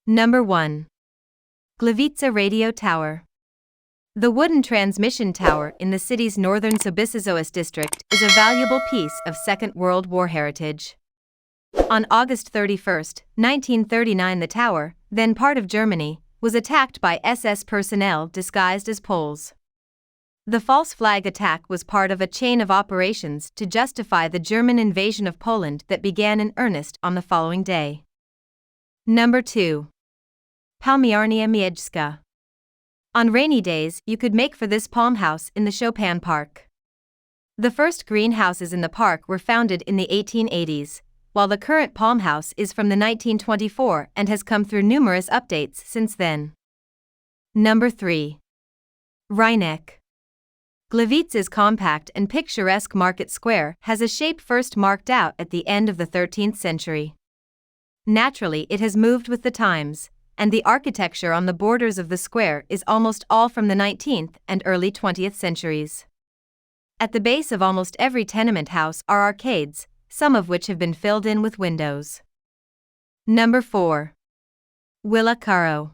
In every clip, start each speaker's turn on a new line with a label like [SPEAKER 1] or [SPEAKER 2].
[SPEAKER 1] Number 1. Gliwice Radio Tower. The wooden transmission tower in the city's northern Sobieskiego district is a valuable piece of Second World War heritage. On August 31, 1939, the tower, then part of Germany, was attacked by SS personnel disguised as Poles. The false flag attack was part of a chain of operations to justify the German invasion of Poland that began in earnest on the following day. Number 2. Palmiarnia Miejska. On rainy days, you could make for this palm house in the Chopin-Park. The first greenhouses in the park were founded in the 1880s, while the current palm house is from the 1924 and has come through numerous updates since then. Number 3. Rheineck. Gliwice's compact and picturesque market square has a shape first marked out at the end of the 13th century. Naturally, it has moved with the times, and the architecture on the borders of the square is almost all from the 19th and early 20th centuries. At the base of almost every tenement house are arcades, some of which have been filled in with windows. Number 4. Willa Caro.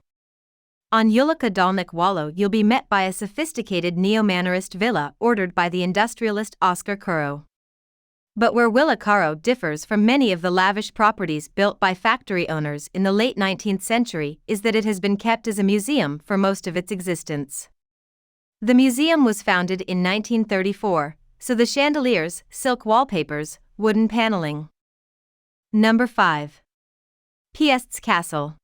[SPEAKER 1] On Ulica Dolnych Wallow, you'll be met by a sophisticated neo-Mannerist villa ordered by the industrialist Oskar Kuro. But where Willa Caro differs from many of the lavish properties built by factory owners in the late 19th century is that it has been kept as a museum for most of its existence. The museum was founded in 1934, so the chandeliers, silk wallpapers, wooden paneling. Number 5. Piast's Castle.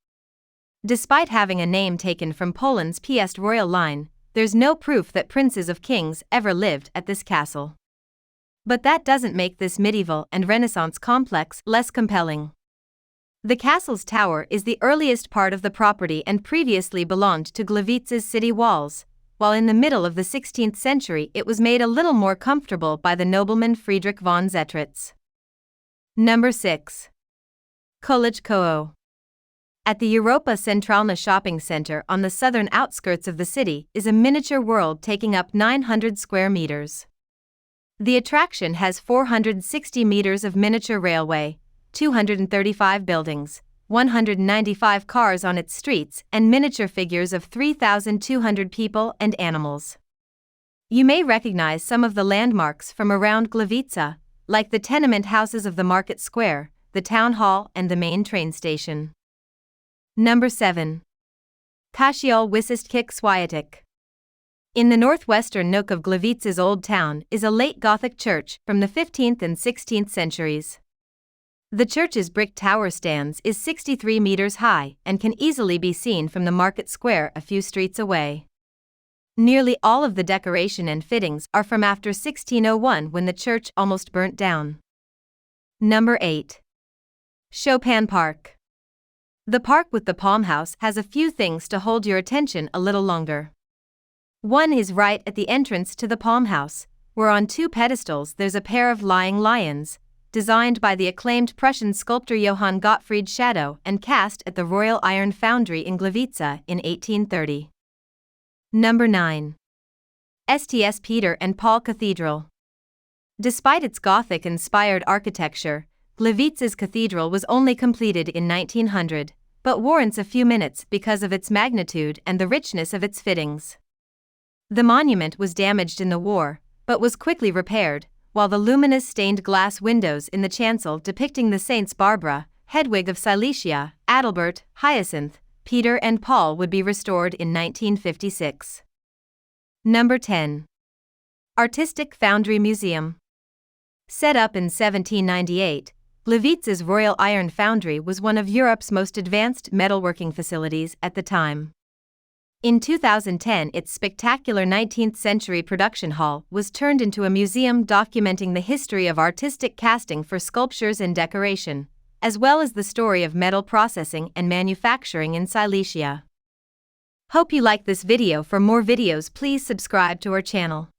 [SPEAKER 1] Despite having a name taken from Poland's Piast royal line, there's no proof that princes of kings ever lived at this castle. But that doesn't make this medieval and Renaissance complex less compelling. The castle's tower is the earliest part of the property and previously belonged to Gliwice's city walls, while in the middle of the 16th century it was made a little more comfortable by the nobleman Friedrich von Zetritz. Number 6. College Koło. At the Europa Centralna shopping center on the southern outskirts of the city is a miniature world taking up 900 square meters. The attraction has 460 meters of miniature railway, 235 buildings, 195 cars on its streets, and miniature figures of 3,200 people and animals. You may recognize some of the landmarks from around Gliwice, like the tenement houses of the market square, the town hall, and the main train station. Number 7. Kościół Wiślański. In the northwestern nook of Gliwice's Old Town is a late Gothic church from the 15th and 16th centuries. The church's brick tower stands is 63 meters high and can easily be seen from the market square a few streets away. Nearly all of the decoration and fittings are from after 1601 when the church almost burnt down. Number 8. Chopin-Park. The park with the palm house has a few things to hold your attention a little longer. One is right at the entrance to the palm house, where on two pedestals there's a pair of lying lions, designed by the acclaimed Prussian sculptor Johann Gottfried Schadow and cast at the Royal Iron Foundry in Gliwice in 1830. Number 9. Sts Peter and Paul Cathedral. Despite its Gothic-inspired architecture, Gliwice's cathedral was only completed in 1900, but warrants a few minutes because of its magnitude and the richness of its fittings. The monument was damaged in the war, but was quickly repaired, while the luminous stained glass windows in the chancel depicting the Saints Barbara, Hedwig of Silesia, Adalbert, Hyacinth, Peter and Paul would be restored in 1956. Number 10. Artistic Foundry Museum. Set up in 1798, Gliwice's Royal Iron Foundry was one of Europe's most advanced metalworking facilities at the time. In 2010, its spectacular 19th-century production hall was turned into a museum documenting the history of artistic casting for sculptures and decoration, as well as the story of metal processing and manufacturing in Silesia. Hope you like this video. For more videos, please subscribe to our channel.